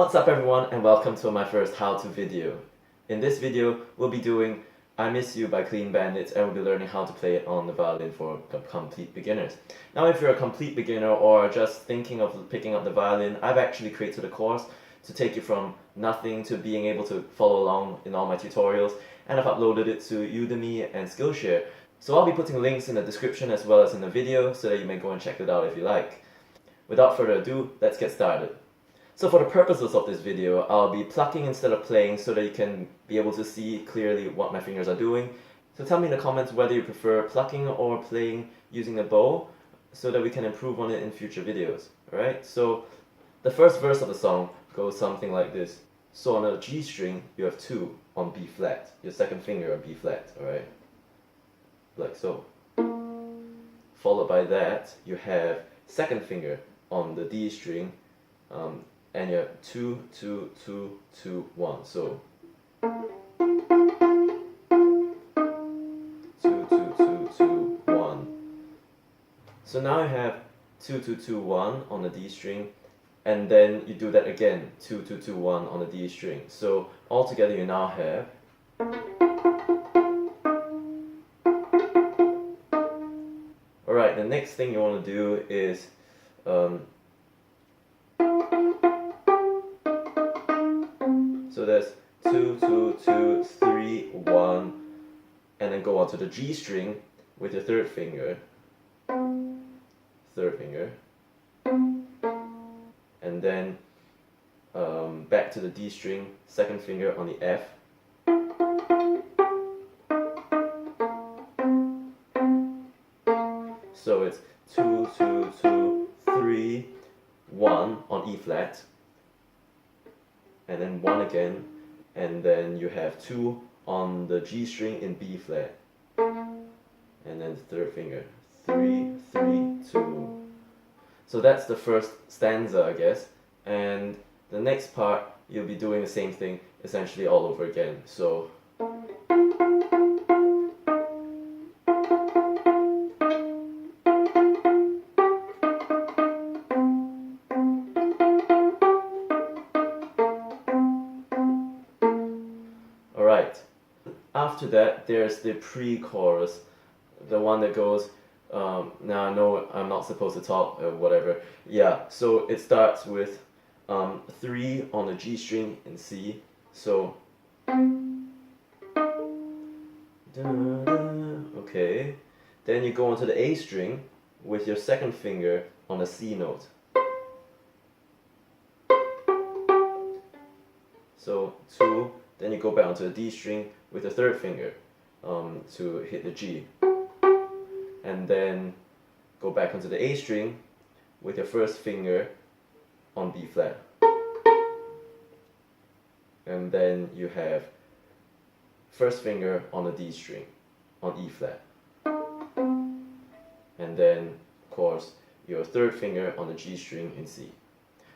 What's up everyone, and welcome to my first how-to video. In this video, we'll be doing I Miss You by Clean Bandit, and we'll be learning how to play it on the violin for complete beginners. Now if you're a complete beginner or just thinking of picking up the violin, I've actually created a course to take you from nothing to being able to follow along in all my tutorials, and I've uploaded it to Udemy and Skillshare. So I'll be putting links in the description as well as in the video so that you may go and check it out if you like. Without further ado, let's get started. So for the purposes of this video, I'll be plucking instead of playing so that you can be able to see clearly what my fingers are doing. So tell me in the comments whether you prefer plucking or playing using a bow so that we can improve on it in future videos. Alright, so the first verse of the song goes something like this. So on a G string, you have 2 on B flat, your second finger on B flat, alright? Like so. Followed by that, you have second finger on the D string, and you have 2, 2, 2, 2, 1. So 2, 2, 2, 2, 1. So now you have 2, 2, 2, 1 on the D string, and then you do that again, 2, 2, 2, 1 on the D string. So altogether you now have alright, the next thing you want to do is so there's 2, 2, 2, 3, 1, and then go on to the G string with your third finger, and then back to the D string, second finger on the F, so it's 2, 2, 2, 3, 1 on E flat, and then 1 again, and then you have 2 on the G string in B flat, and then the third finger, 3, 3, 2. So that's the first stanza, I guess, and the next part you'll be doing the same thing essentially all over again. So alright, after that there's the pre-chorus, the one that goes, now I know I'm not supposed to talk or whatever, yeah, so it starts with 3 on the G string in C, so okay, then you go onto the A string with your second finger on the C note. So 2, then you go back onto the D string with the third finger to hit the G, and then go back onto the A string with your first finger on B flat, and then you have first finger on the D string on E flat, and then of course your third finger on the G string in C.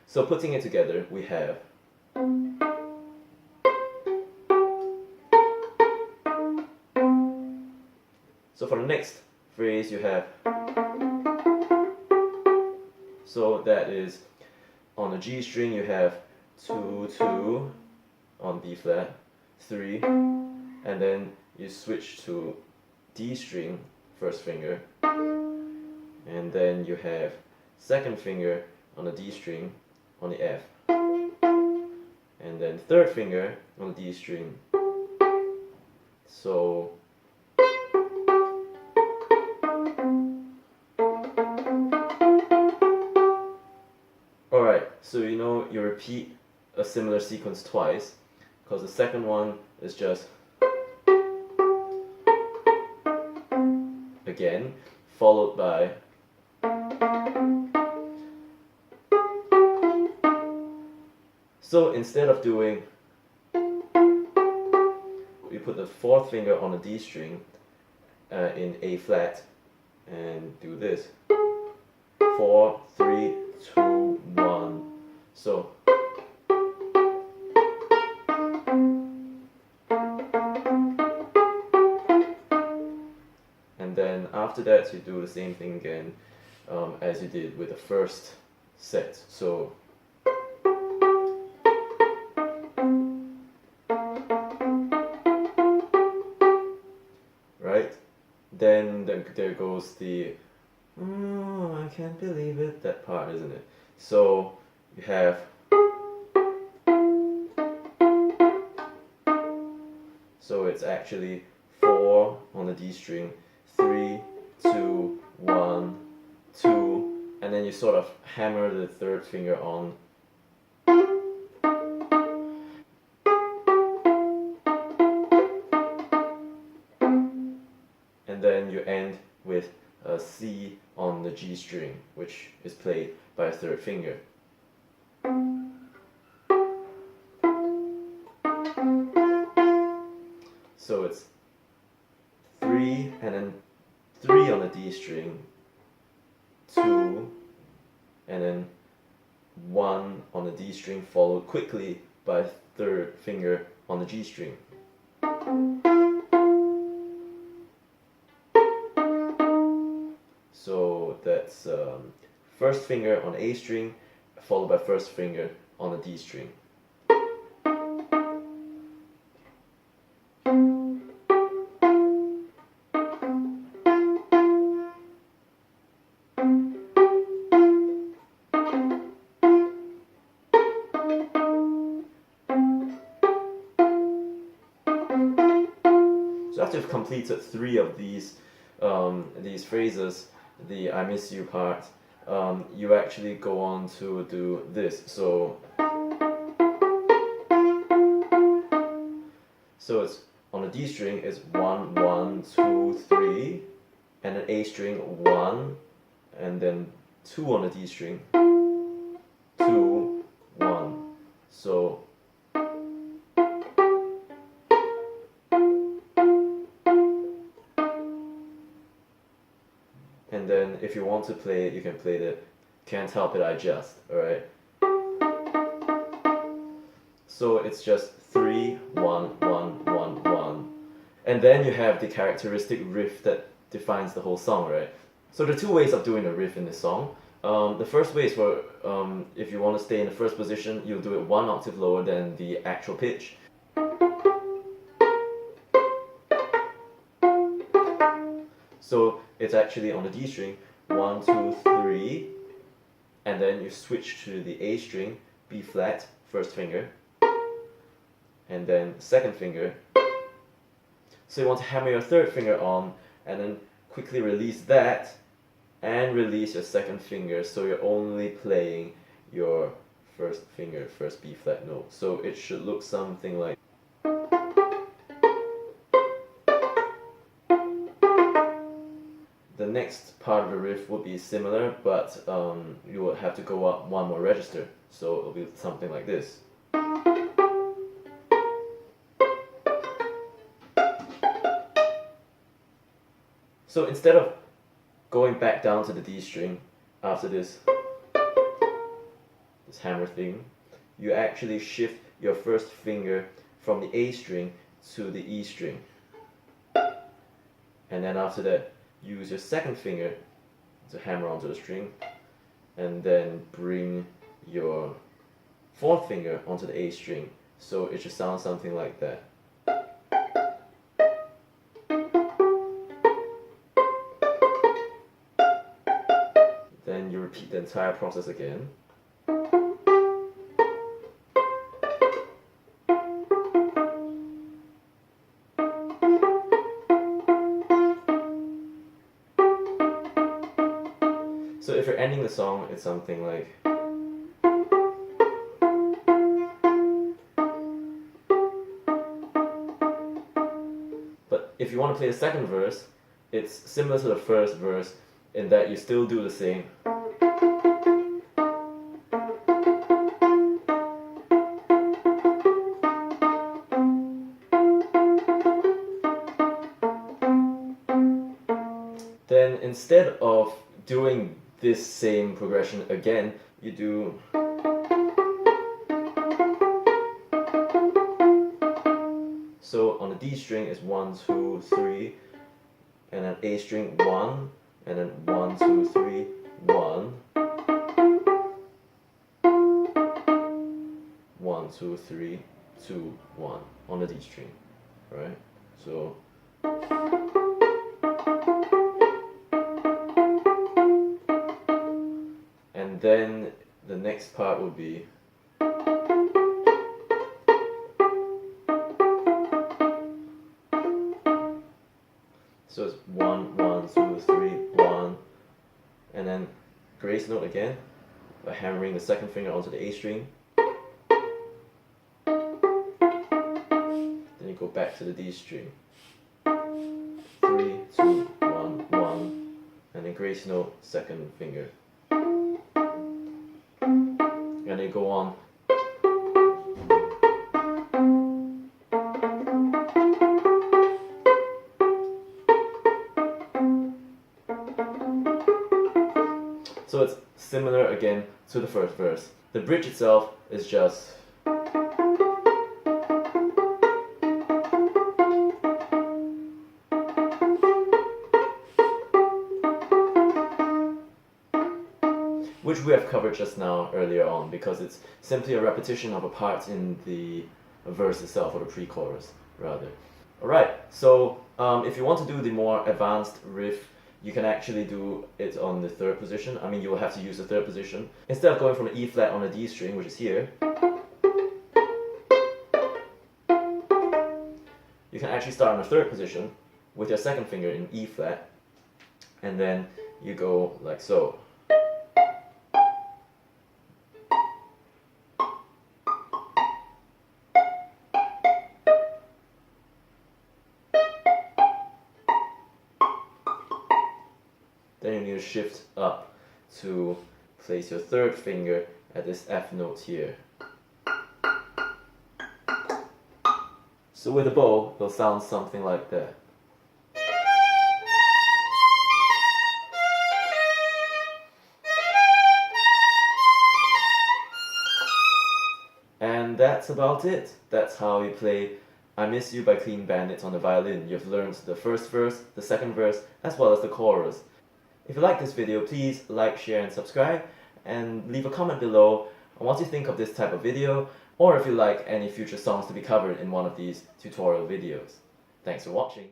So putting it together we have so for the next phrase you have, so that is on the G string you have 2, 2 on B flat, 3, and then you switch to D string, first finger, and then you have second finger on the D string on the F, and then third finger on the D string. So alright, so you know you repeat a similar sequence twice, because the second one is just again, followed by so instead of doing, we put the fourth finger on the D string in A flat and do this, 4, 3, 2, 1. So and then after that you do the same thing again as you did with the first set. So then there goes the "oh, I can't believe it," that part, isn't it? So you have, so it's actually 4 on the D string, 3, 2, 1, 2, and then you sort of hammer the third finger on. And then you end with a C on the G string, which is played by a third finger. So it's 3 and then 3 on the D string, 2, and then 1 on the D string, followed quickly by a third finger on the G string. So that's first finger on A string, followed by first finger on the D string. So after you've completed 3 of these phrases, the "I miss you" part, you actually go on to do this. So it's on the D string is 1, 1, 2, 3, and then A string 1, and then 2 on the D string, 2, 1. So and then if you want to play it, you can play the "Can't Help It, I Just," alright? So it's just 3, 1, 1, 1, 1. And then you have the characteristic riff that defines the whole song, right? So there are 2 ways of doing a riff in this song. The first way is for, if you want to stay in the first position, you'll do it 1 octave lower than the actual pitch. So it's actually on the D string, 1, 2, 3, and then you switch to the A string, B flat, first finger, and then second finger. So you want to hammer your third finger on, and then quickly release that, and release your second finger, so you're only playing your first finger, first B flat note. So it should look something like. The next part of the riff would be similar, but you will have to go up 1 more register. So it'll be something like this. So instead of going back down to the D string after this hammer thing, you actually shift your first finger from the A string to the E string. And then after that, use your second finger to hammer onto the string, and then bring your fourth finger onto the A string. So it should sound something like that. Then you repeat the entire process again. So if you're ending the song, it's something like. But if you want to play the second verse, it's similar to the first verse in that you still do the same. Then instead of doing this same progression again, you do. So on the D string is 1, 2, 3, and then A string 1, and then 1, 2, 3, 1, 1, 2, 3, 2, 1 on the D string, right? So. the next part would be so it's 1, 1, 2, 3, 1, and then grace note again by hammering the second finger onto the A string. Then you go back to the D string. 3, 2, 1, 1, and then grace note, second finger. And then go on. So it's similar again to the first verse. The bridge itself is just which we have covered just now earlier on, because it's simply a repetition of a part in the verse itself, or the pre-chorus rather. Alright, so if you want to do the more advanced riff, you can actually do it on the third position. I mean, you will have to use the third position. Instead of going from an E flat on a D string, which is here, you can actually start on the third position with your second finger in E flat, and then you go like so. Then you need to shift up to place your third finger at this F note here. So with a bow, it'll sound something like that. And that's about it. That's how you play I Miss You by Clean Bandit on the violin. You've learned the first verse, the second verse, as well as the chorus. If you like this video, please like, share and subscribe, and leave a comment below on what you think of this type of video, or if you like any future songs to be covered in one of these tutorial videos. Thanks for watching.